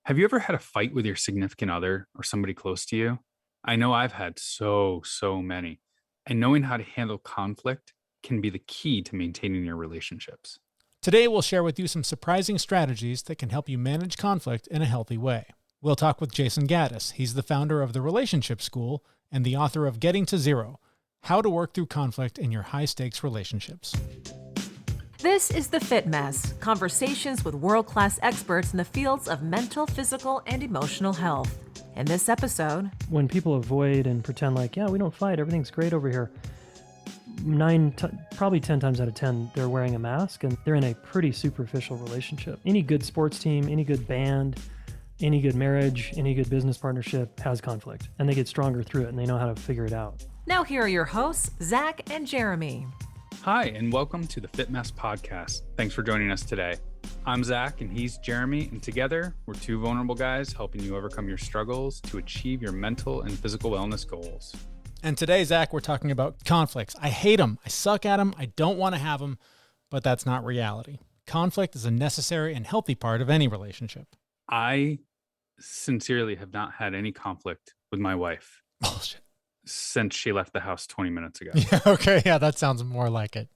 Have you ever had a fight with your significant other or somebody close to you? I know I've had so many. And knowing how to handle conflict can be the key to maintaining your relationships. Today, we'll share with you some surprising strategies that can help you manage conflict in a healthy way. We'll talk with Jason Gaddis. He's the founder of the Relationship School and the author of Getting to Zero: How to Work Through Conflict in Your High-Stakes Relationships. This is The Fit Mess, conversations with world-class experts in the fields of mental, physical, and emotional health. In this episode, when people avoid and pretend like, yeah, we don't fight, everything's great over here, probably 10 times out of 10, they're wearing a mask and they're in a pretty superficial relationship. Any good sports team, any good band, any good marriage, any good business partnership has conflict, and they get stronger through it and they know how to figure it out. Now here are your hosts, Zach and Jeremy. Hi, and welcome to the Fit Mess Podcast. Thanks for joining us today. I'm Zach, and he's Jeremy, and together, we're two vulnerable guys helping you overcome your struggles to achieve your mental and physical wellness goals. And today, Zach, we're talking about conflicts. I hate them. I suck at them. I don't want to have them, but that's not reality. Conflict is a necessary and healthy part of any relationship. I sincerely have not had any conflict with my wife. Bullshit. Since she left the house 20 minutes ago. Yeah, okay. Yeah, that sounds more like it.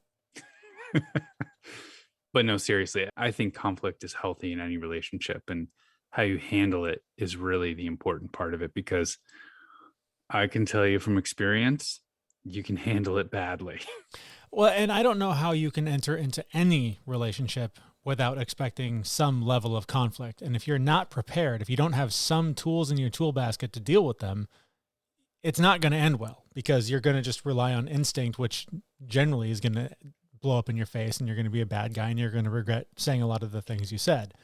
But no, seriously, I think conflict is healthy in any relationship, and how you handle it is really the important part of it, because I can tell you from experience, you can handle it badly. Well, and I don't know how you can enter into any relationship without expecting some level of conflict. And if you're not prepared, if you don't have some tools in your tool basket to deal with them, it's not going to end well, because you're going to just rely on instinct, which generally is going to blow up in your face, and you're going to be a bad guy, and you're going to regret saying a lot of the things you said.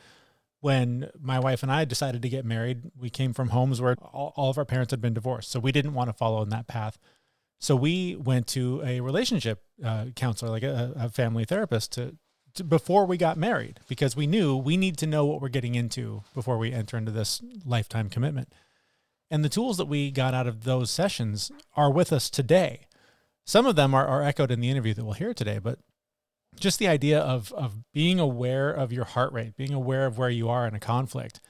When my wife and I decided to get married, we came from homes where all of our parents had been divorced, so we didn't want to follow in that path. So we went to a relationship counselor, like a family therapist, to before we got married, because we knew we need to know what we're getting into before we enter into this lifetime commitment. And the tools that we got out of those sessions are with us today. Some of them are echoed in the interview that we'll hear today, but just the idea of being aware of your heart rate, being aware of where you are in a conflict,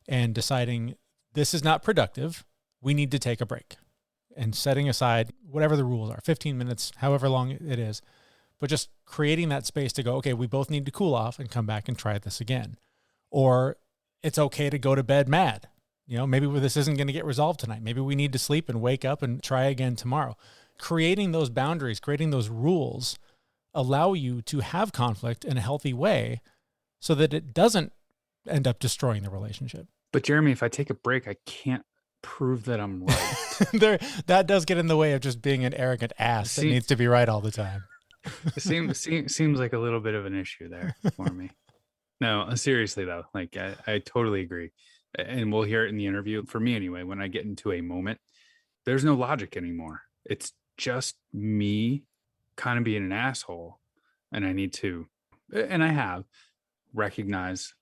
and deciding this is not productive, we need to take a break, and setting aside whatever the rules are, 15 minutes, however long it is, but just creating that space to go, okay, we both need to cool off and come back and try this again. Or it's okay to go to bed mad. You know, maybe this isn't going to get resolved tonight. Maybe we need to sleep and wake up and try again tomorrow. Creating those boundaries, creating those rules allow you to have conflict in a healthy way so that it doesn't end up destroying the relationship. But Jeremy, if I take a break, I can't prove that I'm right. That does get in the way of just being an arrogant ass that needs to be right all the time. It seems like a little bit of an issue there for me. No, seriously though, like I totally agree. And we'll hear it in the interview. For me anyway, when I get into a moment, there's no logic anymore. It's just me kind of being an asshole. And I need to, and I have, recognize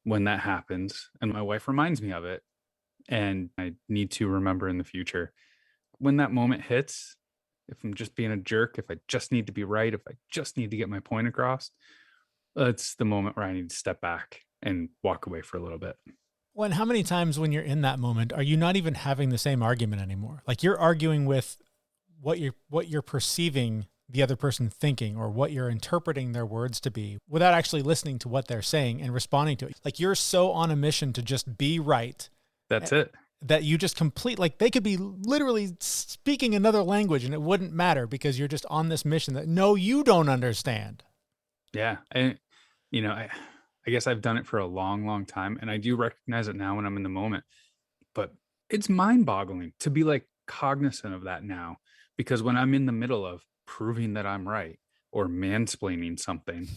when that happens. And my wife reminds me of it. And I need to remember in the future, when that moment hits, if I'm just being a jerk, if I just need to be right, if I just need to get my point across, that's the moment where I need to step back and walk away for a little bit. Well, and how many times when you're in that moment, are you not even having the same argument anymore? Like, you're arguing with what you're perceiving the other person thinking, or what you're interpreting their words to be, without actually listening to what they're saying and responding to it. Like, you're so on a mission to just be right. That's it. That you just like, they could be literally speaking another language and it wouldn't matter, because you're just on this mission that, no, you don't understand. Yeah. And, I guess I've done it for a long time, and I do recognize it now when I'm in the moment, but it's mind boggling to be like cognizant of that now, because when I'm in the middle of proving that I'm right or mansplaining something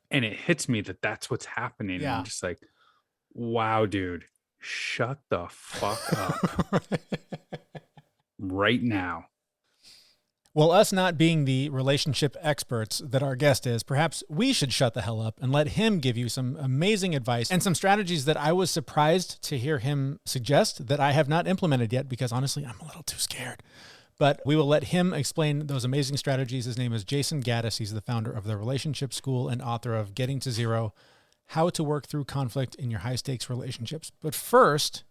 and it hits me that that's what's happening. Yeah. And I'm just like, wow, dude, shut the fuck up right now. Well, us not being the relationship experts that our guest is, perhaps we should shut the hell up and let him give you some amazing advice and some strategies that I was surprised to hear him suggest that I have not implemented yet, because honestly, I'm a little too scared. But we will let him explain those amazing strategies. His name is Jason Gaddis. He's the founder of the Relationship School and author of Getting to Zero: How to Work Through Conflict in Your High-Stakes Relationships. But first,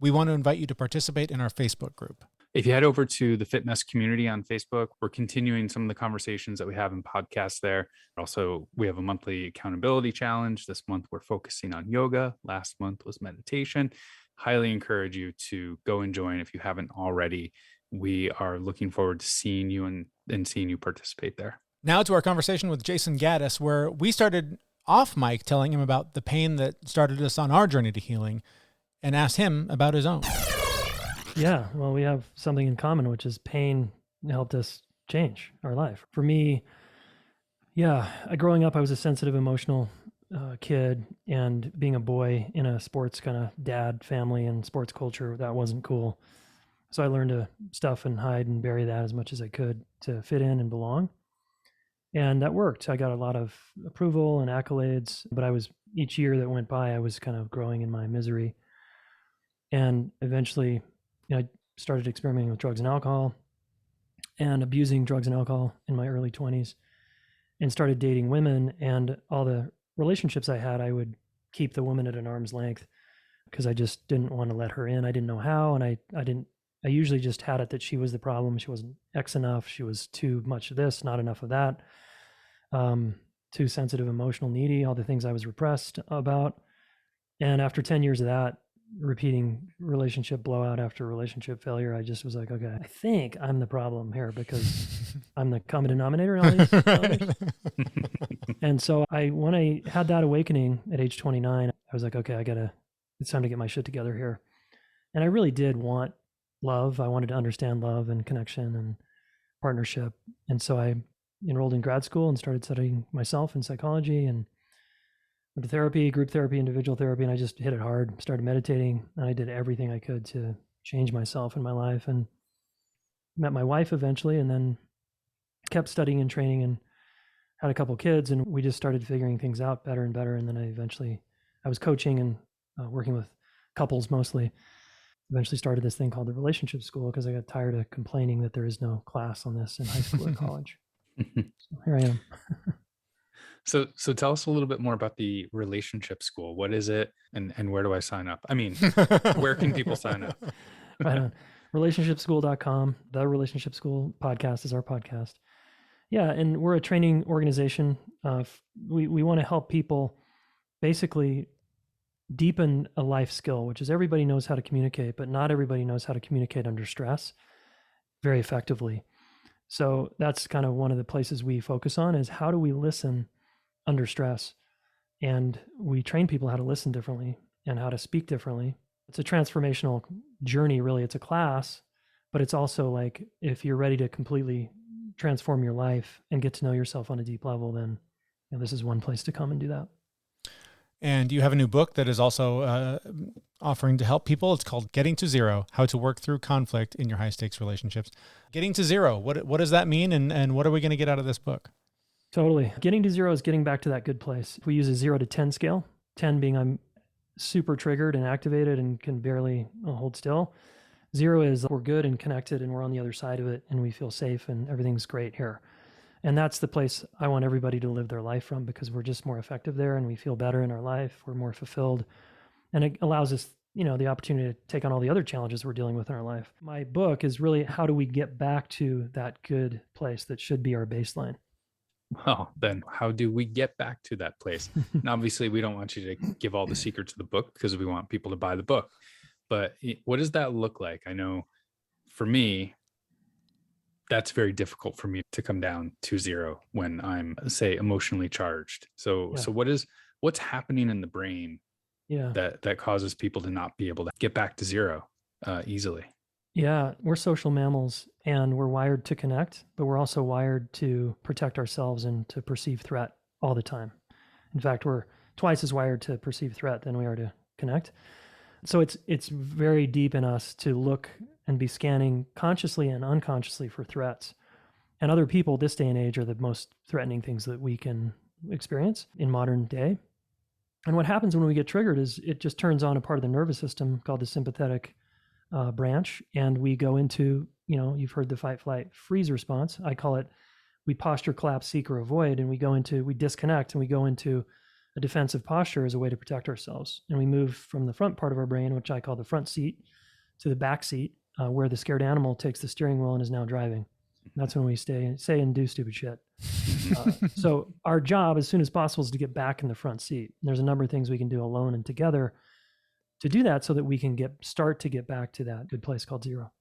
we want to invite you to participate in our Facebook group. If you head over to the Fit Mess community on Facebook, we're continuing some of the conversations that we have in podcasts there. Also, we have a monthly accountability challenge. This month, we're focusing on yoga. Last month was meditation. Highly encourage you to go and join if you haven't already. We are looking forward to seeing you and seeing you participate there. Now to our conversation with Jason Gaddis, where we started off mic telling him about the pain that started us on our journey to healing and asked him about his own. Yeah, well, we have something in common, which is pain helped us change our life. For me, growing up, I was a sensitive, emotional kid, and being a boy in a sports kind of dad family and sports culture, that wasn't cool. So I learned to stuff and hide and bury that as much as I could to fit in and belong. And that worked. I got a lot of approval and accolades, but each year that went by, I was kind of growing in my misery. And eventually, I started experimenting with drugs and alcohol and abusing drugs and alcohol in my early 20s, and started dating women. And all the relationships I had, I would keep the woman at an arm's length because I just didn't want to let her in. I didn't know how. And I usually just had it that she was the problem. She wasn't X enough. She was too much of this, not enough of that. Too sensitive, emotional, needy, all the things I was repressed about. And after 10 years of that, repeating relationship blowout after relationship failure, I just was like, okay, I think I'm the problem here because I'm the common denominator in all these others. And so when I had that awakening at age 29, I was like, okay, it's time to get my shit together here. And I really did want love. I wanted to understand love and connection and partnership. And so I enrolled in grad school and started studying myself in psychology, and went to therapy, group therapy, individual therapy, and I just hit it hard, started meditating, and I did everything I could to change myself in my life, and met my wife eventually, and then kept studying and training, and had a couple kids, and we just started figuring things out better and better. And then I was coaching and working with couples mostly. Eventually started this thing called the relationship school because I got tired of complaining that there is no class on this in high school or college. So here I am. So tell us a little bit more about the relationship school. What is it, and where do I sign up? I mean, where can people sign up? Right on. Relationshipschool.com. The Relationship School podcast is our podcast. Yeah, and we're a training organization. We want to help people basically deepen a life skill, which is everybody knows how to communicate, but not everybody knows how to communicate under stress very effectively. So that's kind of one of the places we focus on, is how do we listen under stress? And we train people how to listen differently and how to speak differently. It's a transformational journey, really. It's a class, but it's also like, if you're ready to completely transform your life and get to know yourself on a deep level, then this is one place to come and do that. And you have a new book that is also offering to help people. It's called Getting to Zero: How to Work Through Conflict in Your High-Stakes Relationships. Getting to zero, what does that mean? And what are we going to get out of this book? Totally. Getting to zero is getting back to that good place. We use a 0 to 10 scale, 10 being I'm super triggered and activated and can barely hold still. 0 is we're good and connected and we're on the other side of it and we feel safe and everything's great here. And that's the place I want everybody to live their life from, because we're just more effective there and we feel better in our life. We're more fulfilled. And it allows us, the opportunity to take on all the other challenges we're dealing with in our life. My book is really, how do we get back to that good place that should be our baseline? Well, then how do we get back to that place? And obviously, we don't want you to give all the secrets of the book because we want people to buy the book. But what does that look like? I know for me, that's very difficult for me to come down to 0 when I'm, say, emotionally charged. So what's happening in the brain that causes people to not be able to get back to 0 easily? Yeah, we're social mammals and we're wired to connect, but we're also wired to protect ourselves and to perceive threat all the time. In fact, we're twice as wired to perceive threat than we are to connect. So it's very deep in us to look and be scanning consciously and unconsciously for threats. And other people this day and age are the most threatening things that we can experience in modern day. And what happens when we get triggered is it just turns on a part of the nervous system called the sympathetic branch. And we go into, you've heard the fight, flight, freeze response. I call it, we posture, collapse, seek, or avoid. And we disconnect and we go into a defensive posture is a way to protect ourselves. And we move from the front part of our brain, which I call the front seat, to the back seat, where the scared animal takes the steering wheel and is now driving. That's when we say and do stupid shit. So our job as soon as possible is to get back in the front seat. There's a number of things we can do alone and together to do that so that we can start to get back to that good place called zero.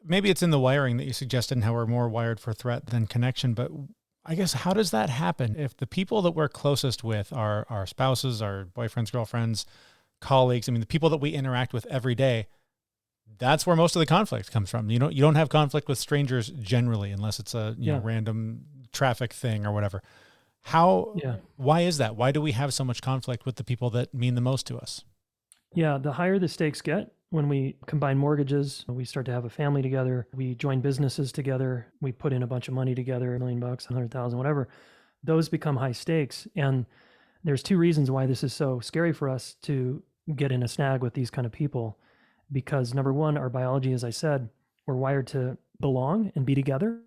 Maybe it's in the wiring that you suggested and how we're more wired for threat than connection, but I guess how does that happen? If the people that we're closest with are our spouses, our boyfriends, girlfriends, colleagues, I mean, the people that we interact with every day, that's where most of the conflict comes from. You don't have conflict with strangers generally, unless it's a random traffic thing or whatever. Why is that? Why do we have so much conflict with the people that mean the most to us? Yeah, the higher the stakes get, when we combine mortgages, we start to have a family together, we join businesses together, we put in a bunch of money together, $1 million, 100,000, whatever, those become high stakes. And there's two reasons why this is so scary for us to get in a snag with these kind of people. Because number one, our biology, as I said, we're wired to belong and be together.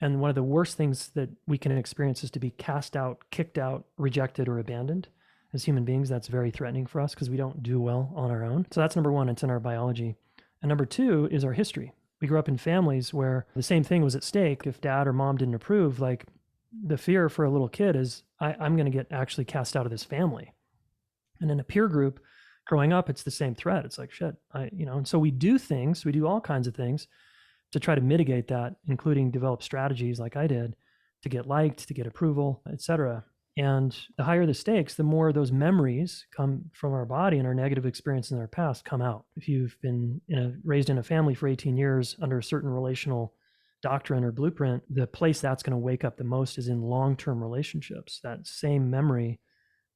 And one of the worst things that we can experience is to be cast out, kicked out, rejected, or abandoned. As human beings, that's very threatening for us because we don't do well on our own. So that's number one, it's in our biology. And number two is our history. We grew up in families where the same thing was at stake. If dad or mom didn't approve, like the fear for a little kid is, I'm going to get actually cast out of this family. And in a peer group, growing up, it's the same threat. It's like, shit, and so we do all kinds of things to try to mitigate that, including develop strategies like I did to get liked, to get approval, etc. And the higher the stakes, the more those memories come from our body and our negative experience in our past come out. If you've been raised in a family for 18 years under a certain relational doctrine or blueprint, the place that's going to wake up the most is in long-term relationships. That same memory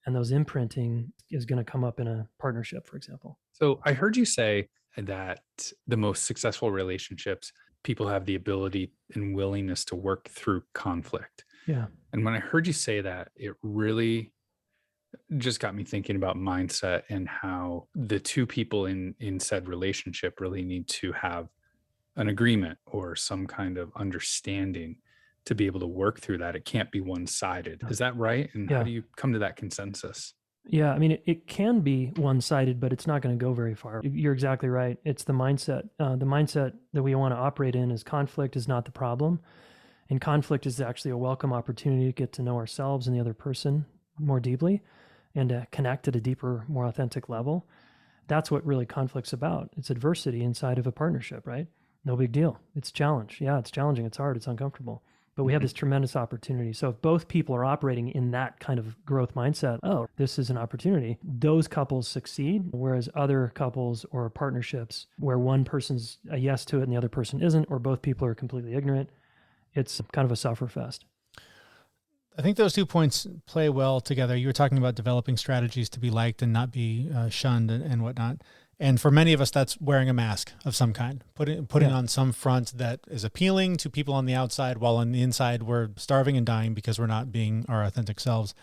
and those imprinting is going to come up in a partnership, for example. So I heard you say that the most successful relationships, people have the ability and willingness to work through conflict. Yeah. And when I heard you say that, it really just got me thinking about mindset and how the two people in said relationship really need to have an agreement or some kind of understanding to be able to work through that. It can't be one-sided. Is that right? And how do you come to that consensus? Yeah, I mean, it can be one-sided, but it's not going to go very far. You're exactly right. It's the mindset. The mindset that we want to operate in is conflict is not the problem. And conflict is actually a welcome opportunity to get to know ourselves and the other person more deeply and to connect at a deeper, more authentic level. That's what really conflict's about. It's adversity inside of a partnership, right? No big deal. It's challenge. Yeah, it's challenging. It's hard. It's uncomfortable. But we have this tremendous opportunity. So if both people are operating in that kind of growth mindset, this is an opportunity, those couples succeed, whereas other couples or partnerships where one person's a yes to it and the other person isn't, or both people are completely ignorant, it's kind of a sufferfest. I think those 2 points play well together. You were talking about developing strategies to be liked and not be shunned and whatnot. And for many of us, that's wearing a mask of some kind, putting on some front that is appealing to people on the outside, while on the inside, we're starving and dying because we're not being our authentic selves.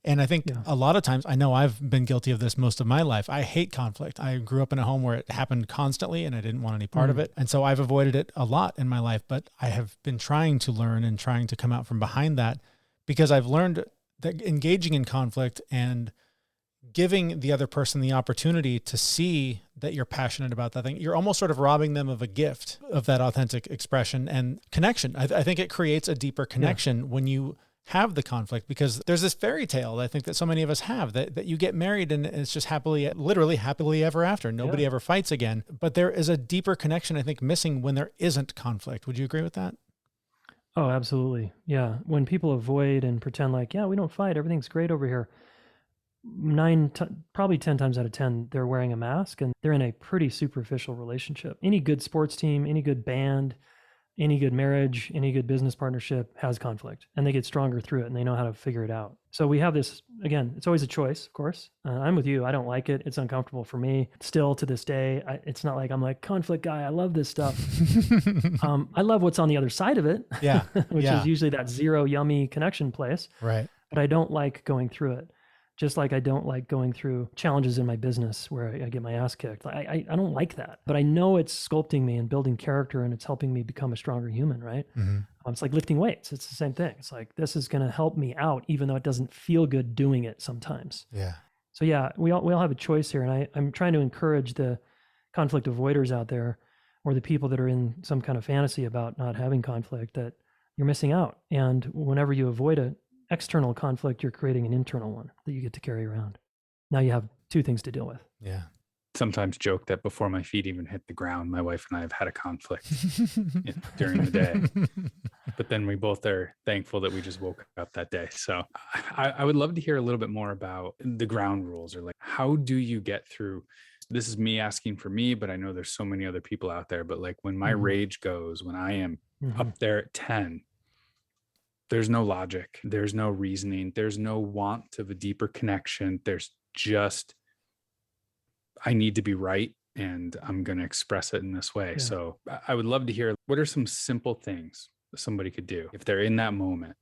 And I think a lot of times, I know I've been guilty of this most of my life. I hate conflict. I grew up in a home where it happened constantly and I didn't want any part of it. And so I've avoided it a lot in my life, but I have been trying to learn and trying to come out from behind that, because I've learned that engaging in conflict and giving the other person the opportunity to see that you're passionate about that thing, you're almost sort of robbing them of a gift of that authentic expression and connection. I think it creates a deeper connection when you have the conflict, because there's this fairy tale I think that so many of us have, that you get married and it's just literally happily ever after. Nobody ever fights again. But there is a deeper connection, I think, missing when there isn't conflict. Would you agree with that? Oh, absolutely. Yeah. When people avoid and pretend like, we don't fight, everything's great over here, probably 10 times out of 10, they're wearing a mask and they're in a pretty superficial relationship. Any good sports team, any good band, any good marriage, any good business partnership has conflict, and they get stronger through it and they know how to figure it out. So we have this, again, it's always a choice, of course. I'm with you. I don't like it. It's uncomfortable for me. Still to this day, it's not like I'm like conflict guy. I love this stuff. I love what's on the other side of it, which is usually that zero yummy connection place. Right. But I don't like going through it. Just like I don't like going through challenges in my business where I get my ass kicked. I don't like that, but I know it's sculpting me and building character, and it's helping me become a stronger human, right? It's like lifting weights. It's the same thing. It's like, this is going to help me out, even though it doesn't feel good doing it sometimes. Yeah. So yeah, we all have a choice here. And I'm trying to encourage the conflict avoiders out there, or the people that are in some kind of fantasy about not having conflict, that you're missing out. And whenever you avoid an external conflict, you're creating an internal one that you get to carry around. Now you have two things to deal with. Yeah. Sometimes joke that before my feet even hit the ground, my wife and I have had a conflict during the day. But then we both are thankful that we just woke up that day. So I would love to hear a little bit more about the ground rules, or like, how do you get through? This is me asking for me, but I know there's so many other people out there. But like, when my rage goes, when I am up there at 10, there's no logic, there's no reasoning, there's no want of a deeper connection. There's just, I need to be right, and I'm going to express it in this way. Yeah. So I would love to hear, what are some simple things that somebody could do if they're in that moment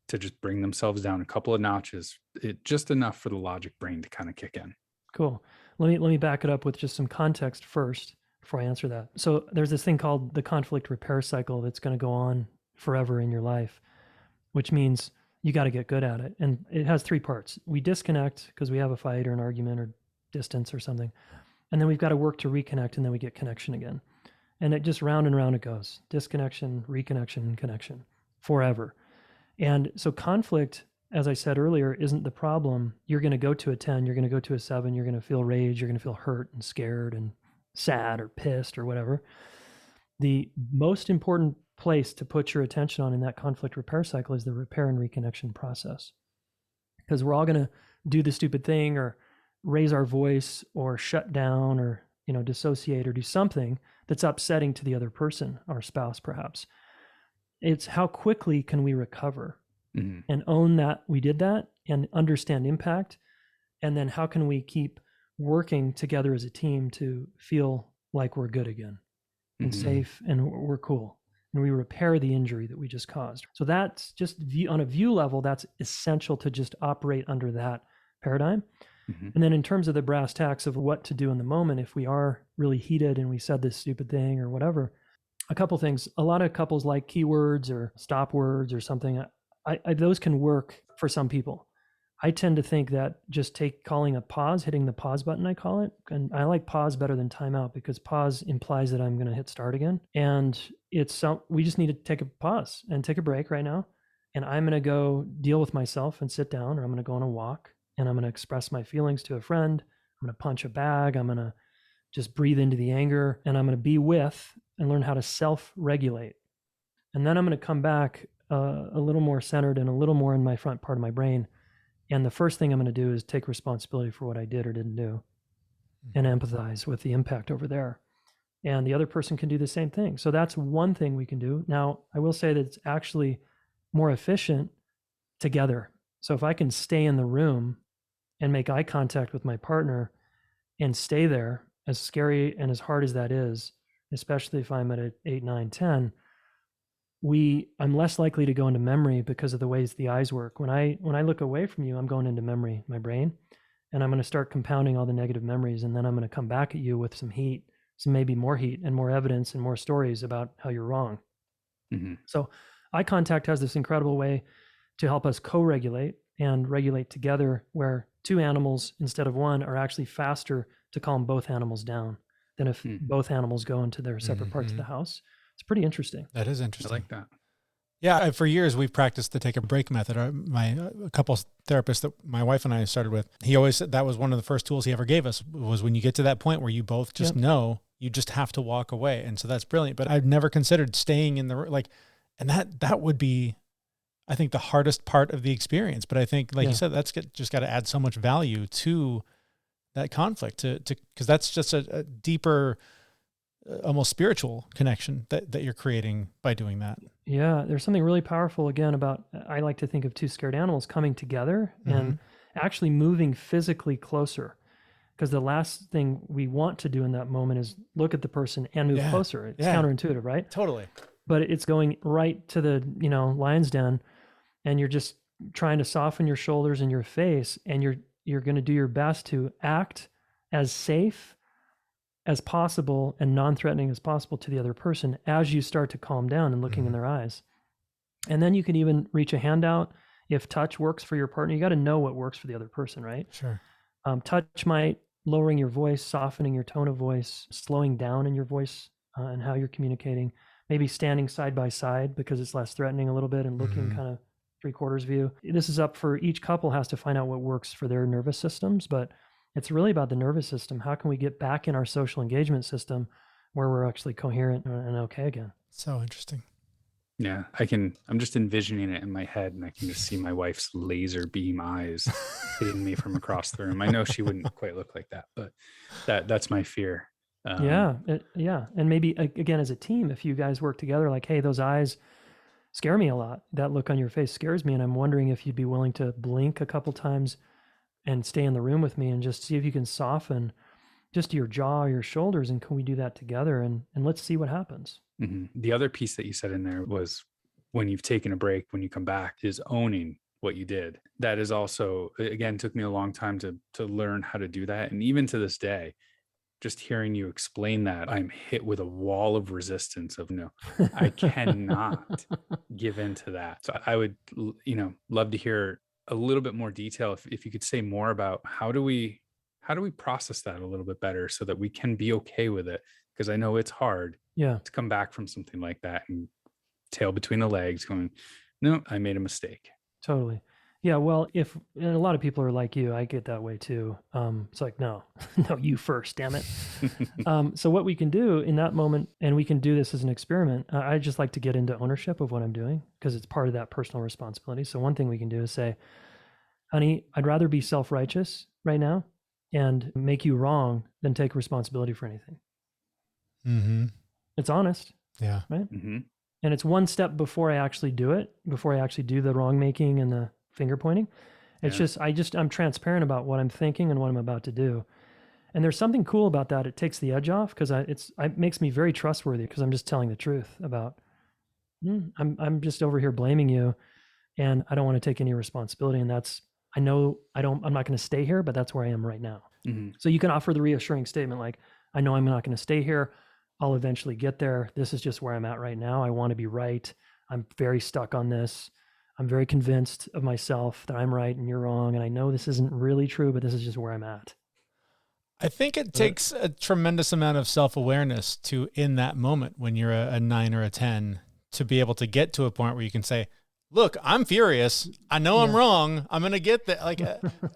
to just bring themselves down a couple of notches, just enough for the logic brain to kind of kick in. Cool. Let me back it up with just some context first before I answer that. So there's this thing called the conflict repair cycle that's going to go on forever in your life, which means you got to get good at it. And it has three parts. We disconnect because we have a fight or an argument or distance or something. And then we've got to work to reconnect, and then we get connection again. And it just round and round it goes. Disconnection, reconnection, connection forever. And so conflict, as I said earlier, isn't the problem. You're going to go to a 10, you're going to go to a 7, you're going to feel rage, you're going to feel hurt and scared and sad or pissed or whatever. The most important place to put your attention on in that conflict repair cycle is the repair and reconnection process. Because we're all going to do the stupid thing, or raise our voice, or shut down, or dissociate, or do something that's upsetting to the other person, our spouse perhaps. It's how quickly can we recover and own that we did that and understand impact. And then how can we keep working together as a team to feel like we're good again and safe and we're cool, and we repair the injury that we just caused. So that's just on a view level, that's essential to just operate under that paradigm. And then in terms of the brass tacks of what to do in the moment, if we are really heated and we said this stupid thing or whatever, a couple things. A lot of couples like keywords or stop words or something. Those can work for some people. I tend to think that just calling a pause, hitting the pause button, I call it. And I like pause better than timeout, because pause implies that I'm going to hit start again. And we just need to take a pause and take a break right now. And I'm going to go deal with myself and sit down, or I'm going to go on a walk, and I'm going to express my feelings to a friend. I'm going to punch a bag. I'm going to just breathe into the anger, and I'm going to be with and learn how to self-regulate. And then I'm going to come back a little more centered and a little more in my front part of my brain. And the first thing I'm going to do is take responsibility for what I did or didn't do, and empathize with the impact over there. And the other person can do the same thing. So that's one thing we can do. Now, I will say that it's actually more efficient together. So if I can stay in the room and make eye contact with my partner and stay there, as scary and as hard as that is, especially if I'm at an 8, 9, 10, I'm less likely to go into memory because of the ways the eyes work. When I look away from you, I'm going into memory, my brain, and I'm going to start compounding all the negative memories. And then I'm going to come back at you with some heat, some maybe more heat and more evidence and more stories about how you're wrong. So eye contact has this incredible way to help us co-regulate and regulate together, where two animals instead of one are actually faster to calm both animals down than if both animals go into their separate parts of the house. It's pretty interesting. That is interesting. I like that. Yeah, for years we've practiced the take a break method. A couple therapists that my wife and I started with, he always said that was one of the first tools he ever gave us, was when you get to that point where you both just know you just have to walk away. And so that's brilliant. But I've never considered staying in the, and that would be, I think, the hardest part of the experience. But I think, like you said, that's just got to add so much value to that conflict, because that's just a deeper, almost spiritual connection that you're creating by doing that. Yeah, there's something really powerful again about, I like to think of two scared animals coming together and actually moving physically closer. Because the last thing we want to do in that moment is look at the person and move closer. It's counterintuitive, right? Totally. But it's going right to the, lion's den, and you're just trying to soften your shoulders and your face, and you're going to do your best to act as safe as possible and non-threatening as possible to the other person as you start to calm down and looking in their eyes. And then you can even reach a hand out. If touch works for your partner, you got to know what works for the other person, right? Sure. Touch might lowering your voice, softening your tone of voice, slowing down in your voice and how you're communicating, maybe standing side by side because it's less threatening a little bit and looking kind of 3/4 view. This is up for each couple has to find out what works for their nervous systems, but it's really about the nervous system. How can we get back in our social engagement system where we're actually coherent and okay again? So interesting. Yeah, I'm just envisioning it in my head, and I can just see my wife's laser beam eyes hitting me from across the room. I know she wouldn't quite look like that, but that's my fear. Yeah. And maybe again, as a team, if you guys work together, like, hey, those eyes scare me a lot. That look on your face scares me. And I'm wondering if you'd be willing to blink a couple times and stay in the room with me and just see if you can soften just your jaw, your shoulders. And can we do that together? And let's see what happens. The other piece that you said in there was when you've taken a break, when you come back, is owning what you did. That is also, again, took me a long time to learn how to do that. And even to this day, just hearing you explain that, I'm hit with a wall of resistance of no, I cannot give into that. So I would, love to hear a little bit more detail if you could say more about how do we process that a little bit better so that we can be okay with it? Because I know it's hard to come back from something like that and tail between the legs going, no, I made a mistake. Totally. Yeah. Well, and a lot of people are like you, I get that way too. It's like, no, no, you first, damn it. So what we can do in that moment, and we can do this as an experiment. I just like to get into ownership of what I'm doing because it's part of that personal responsibility. So one thing we can do is say, honey, I'd rather be self-righteous right now and make you wrong than take responsibility for anything. It's honest. Yeah. Right. And it's one step before I actually do it, before I actually do the wrong making and the finger pointing. It's I'm transparent about what I'm thinking and what I'm about to do. And there's something cool about that. It takes the edge off because it makes me very trustworthy because I'm just telling the truth about, I'm just over here blaming you and I don't want to take any responsibility. And I'm not going to stay here, but that's where I am right now. So you can offer the reassuring statement like, I know I'm not going to stay here. I'll eventually get there. This is just where I'm at right now. I want to be right. I'm very stuck on this. I'm very convinced of myself that I'm right and you're wrong. And I know this isn't really true, but this is just where I'm at. I think it takes a tremendous amount of self-awareness to, in that moment, when you're a 9 or a 10, to be able to get to a point where you can say, look, I'm furious. I know I'm wrong. I'm going to get that. Like,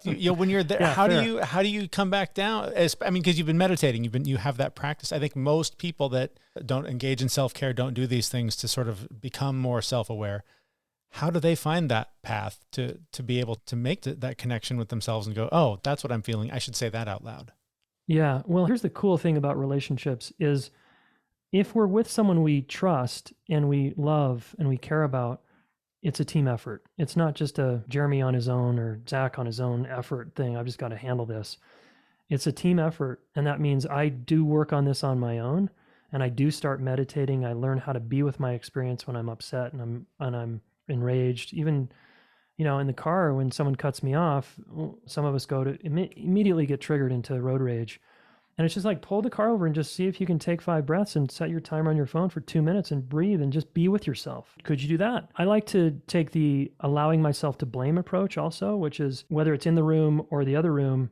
when you're there, how do you come back down? Because you've been meditating, you have that practice. I think most people that don't engage in self-care don't do these things to sort of become more self-aware. How do they find that path to be able to make that connection with themselves and go, oh, that's what I'm feeling. I should say that out loud. Yeah. Well, here's the cool thing about relationships is if we're with someone we trust and we love and we care about, it's a team effort. It's not just a Jeremy on his own or Zach on his own effort thing. I've just got to handle this. It's a team effort. And that means I do work on this on my own and I do start meditating. I learn how to be with my experience when I'm upset and I'm enraged. Even, in the car, when someone cuts me off, some of us go to immediately get triggered into road rage. And it's just like, pull the car over and just see if you can take 5 breaths and set your timer on your phone for 2 minutes and breathe and just be with yourself. Could you do that? I like to take the allowing myself to blame approach also, which is whether it's in the room or the other room,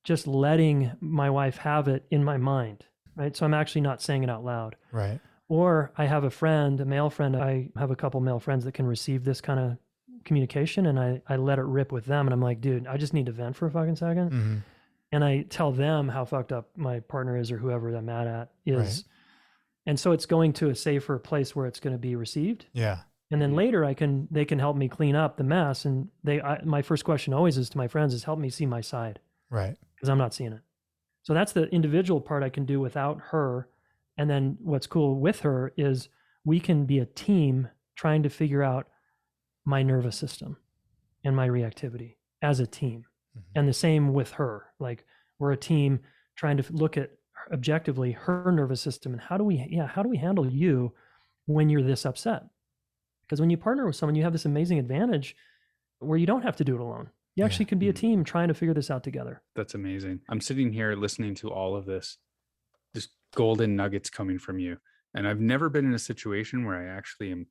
just letting my wife have it in my mind, right? So I'm actually not saying it out loud. Right. Or I have a male friend. I have a couple male friends that can receive this kind of communication and I let it rip with them. And I'm like, dude, I just need to vent for a fucking second. And I tell them how fucked up my partner is or whoever I'm mad at is. Right. And so it's going to a safer place where it's going to be received. Yeah. And then later they can help me clean up the mess. And my first question always is to my friends is help me see my side. Right. Because I'm not seeing it. So that's the individual part I can do without her. And then what's cool with her is we can be a team trying to figure out my nervous system and my reactivity as a team. And the same with her. Like we're a team trying to look at objectively her nervous system and how do we handle you when you're this upset? Because when you partner with someone, you have this amazing advantage where you don't have to do it alone. You actually can be a team trying to figure this out together. That's amazing. I'm sitting here listening to all of this, just golden nuggets coming from you. And I've never been in a situation where I actually am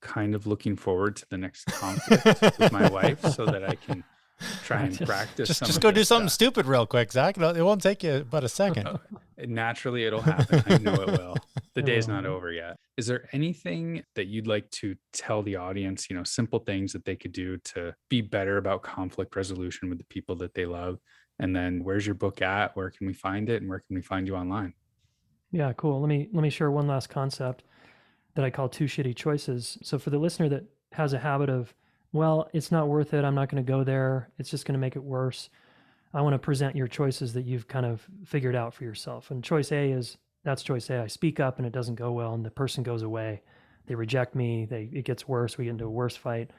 kind of looking forward to the next conflict with my wife so that I can try and practice. Just go do something stupid real quick, Zach. It won't take you but a second. Naturally, it'll happen. I know it will. The day's not over yet. Is there anything that you'd like to tell the audience, simple things that they could do to be better about conflict resolution with the people that they love? And then where's your book at? Where can we find it? And where can we find you online? Yeah, cool. Let me share one last concept that I call 2 shitty choices. So for the listener that has a habit of, well, it's not worth it, I'm not going to go there, it's just going to make it worse, I want to present your choices that you've kind of figured out for yourself. And choice A that's choice A. I speak up and it doesn't go well and the person goes away. They reject me, it gets worse, we get into a worse fight.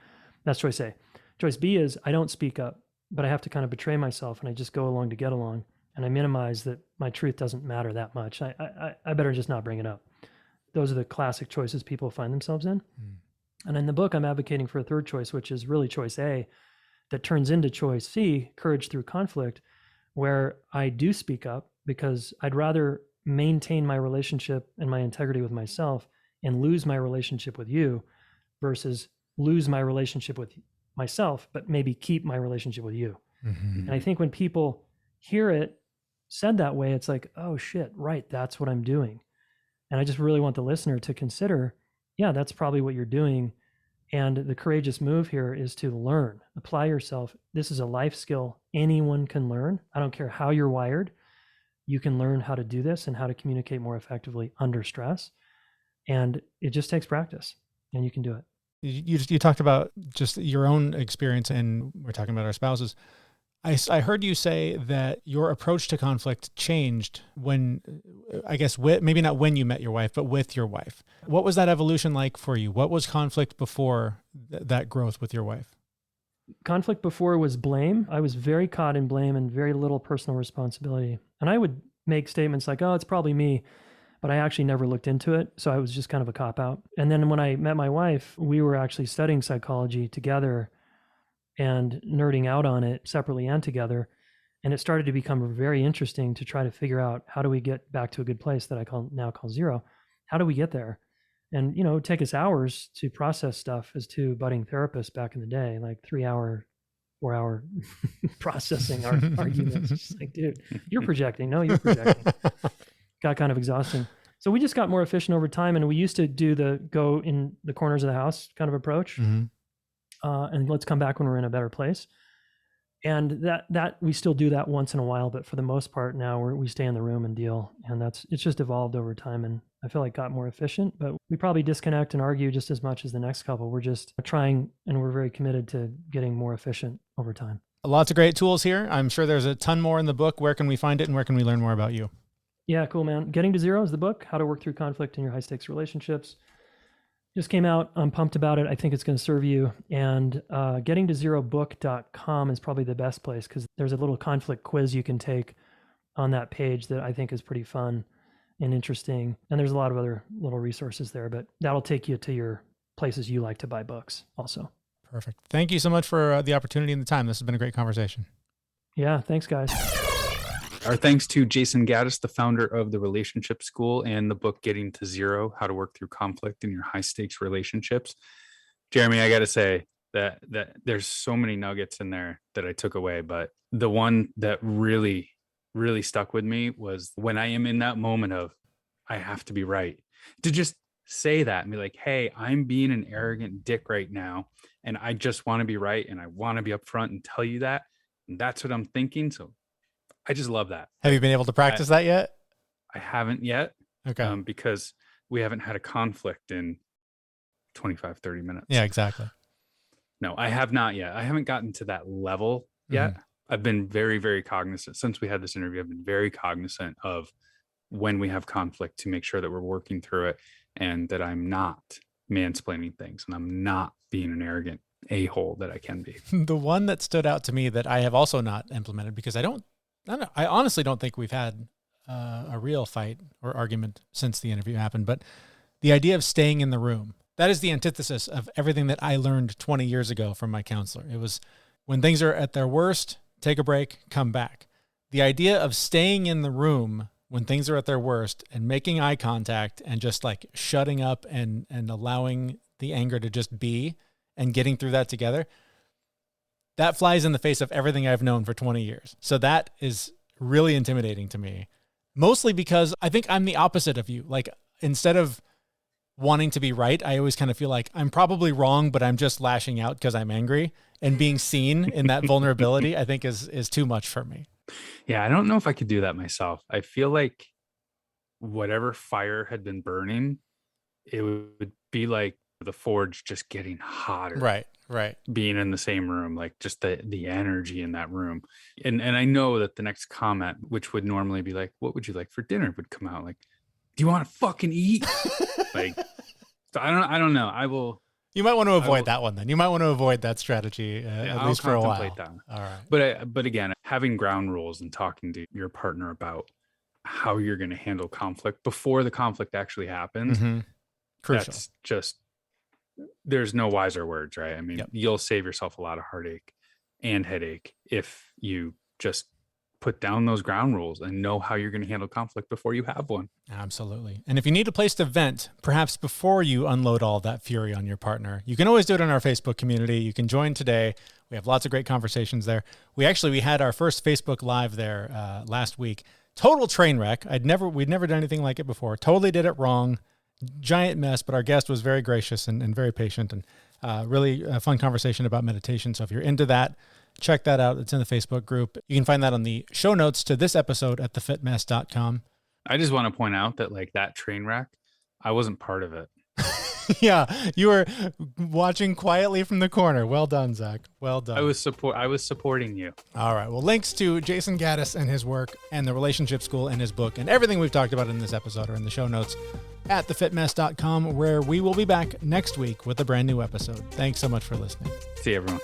That's choice A. Choice B is I don't speak up, but I have to kind of betray myself and I just go along to get along. And I minimize that my truth doesn't matter that much. I better just not bring it up. Those are the classic choices people find themselves in. And in the book, I'm advocating for a third choice, which is really choice A, that turns into choice C, courage through conflict, where I do speak up because I'd rather maintain my relationship and my integrity with myself and lose my relationship with you versus lose my relationship with myself, but maybe keep my relationship with you. And I think when people hear it said that way, it's like, oh shit, right, that's what I'm doing. And I just really want the listener to consider, yeah, that's probably what you're doing. And the courageous move here is to learn, apply yourself. This is a life skill anyone can learn. I don't care how you're wired. You can learn how to do this and how to communicate more effectively under stress. And it just takes practice and you can do it. You talked about just your own experience, and we're talking about our spouses. I heard you say that your approach to conflict changed when, I guess, maybe not when you met your wife, but with your wife. What was that evolution like for you? What was conflict before that growth with your wife? Conflict before was blame. I was very caught in blame and very little personal responsibility. And I would make statements like, oh, it's probably me, but I actually never looked into it. So I was just kind of a cop-out. And then when I met my wife, we were actually studying psychology together and nerding out on it separately and together. And it started to become very interesting to try to figure out, how do we get back to a good place that I now call zero? How do we get there? And, it would take us hours to process stuff as two budding therapists back in the day, like 3-hour, 4-hour processing our arguments. It's just like, dude, you're projecting. No, you're projecting. Got kind of exhausting. So we just got more efficient over time. And we used to do the go in the corners of the house kind of approach. And let's come back when we're in a better place. And that we still do that once in a while, but for the most part now we stay in the room and deal. And it's just evolved over time. And I feel like got more efficient, but we probably disconnect and argue just as much as the next couple. We're just trying, and we're very committed to getting more efficient over time. Lots of great tools here. I'm sure there's a ton more in the book. Where can we find it and where can we learn more about you? Yeah, cool, man. Getting to Zero is the book, How to Work Through Conflict in Your High Stakes Relationships. Just came out. I'm pumped about it. I think it's going to serve you. And gettingtozerobook.com is probably the best place because there's a little conflict quiz you can take on that page that I think is pretty fun and interesting. And there's a lot of other little resources there, but that'll take you to your places you like to buy books also. Perfect. Thank you so much for the opportunity and the time. This has been a great conversation. Yeah, thanks, guys. Our thanks to Jason Gaddis, the founder of the Relationship School and the book Getting to Zero, How to Work Through Conflict in Your High Stakes Relationships. Jeremy, I got to say that there's so many nuggets in there that I took away, but the one that really, really stuck with me was when I am in that moment of, I have to be right, to just say that and be like, hey, I'm being an arrogant dick right now. And I just want to be right. And I want to be upfront and tell you that. And that's what I'm thinking. So I just love that. Have you been able to practice that yet? I haven't yet. Okay. Because we haven't had a conflict in 25, 30 minutes. Yeah, exactly. No, I have not yet. I haven't gotten to that level yet. I've been very, very cognizant since we had this interview. I've been very cognizant of when we have conflict to make sure that we're working through it and that I'm not mansplaining things and I'm not being an arrogant a-hole that I can be. The one that stood out to me that I have also not implemented because I honestly don't think we've had a real fight or argument since the interview happened, but the idea of staying in the room, that is the antithesis of everything that I learned 20 years ago from my counselor. It was When things are at their worst, take a break, come back. The idea of staying in the room when things are at their worst and making eye contact and just like shutting up and allowing the anger to just be and getting through that together, that flies in the face of everything I've known for 20 years. So that is really intimidating to me, mostly because I think I'm the opposite of you. Like, instead of wanting to be right, I always kind of feel like I'm probably wrong, but I'm just lashing out because I'm angry, and being seen in that vulnerability, I think is too much for me. Yeah, I don't know if I could do that myself. I feel like whatever fire had been burning, it would be like the forge just getting hotter. Right. Being in the same room, like just the energy in that room. And I know that the next comment, which would normally be like, what would you like for dinner, would come out like, do you want to fucking eat? Like, so I don't know. You might want to avoid that one then. You might want to avoid that strategy at least for a while. That. All right. But again, having ground rules and talking to your partner about how you're going to handle conflict before the conflict actually happens, crucial. That's just, there's no wiser words, right? I mean, You'll save yourself a lot of heartache and headache if you just put down those ground rules and know how you're going to handle conflict before you have one. Absolutely. And if you need a place to vent, perhaps before you unload all that fury on your partner, you can always do it in our Facebook community. You can join today. We have lots of great conversations there. We had our first Facebook Live there last week. Total train wreck. We'd never done anything like it before. Totally did it wrong. Giant mess, but our guest was very gracious and very patient, and really a fun conversation about meditation. So if you're into that, check that out. It's in the Facebook group. You can find that on the show notes to this episode at thefitmess.com. I just want to point out that like that train wreck, I wasn't part of it. Yeah, you were watching quietly from the corner. Well done, Zach. Well done. I was supporting you. All right. Well, links to Jason Gaddis and his work and the Relationship School and his book and everything we've talked about in this episode are in the show notes at thefitmess.com, where we will be back next week with a brand new episode. Thanks so much for listening. See you, everyone.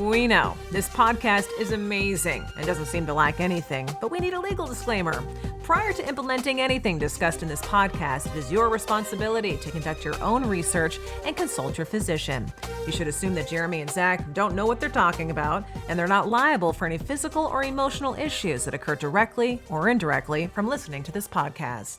We know this podcast is amazing and doesn't seem to lack anything, but we need a legal disclaimer. Prior to implementing anything discussed in this podcast, it is your responsibility to conduct your own research and consult your physician. You should assume that Jeremy and Zach don't know what they're talking about, and they're not liable for any physical or emotional issues that occur directly or indirectly from listening to this podcast.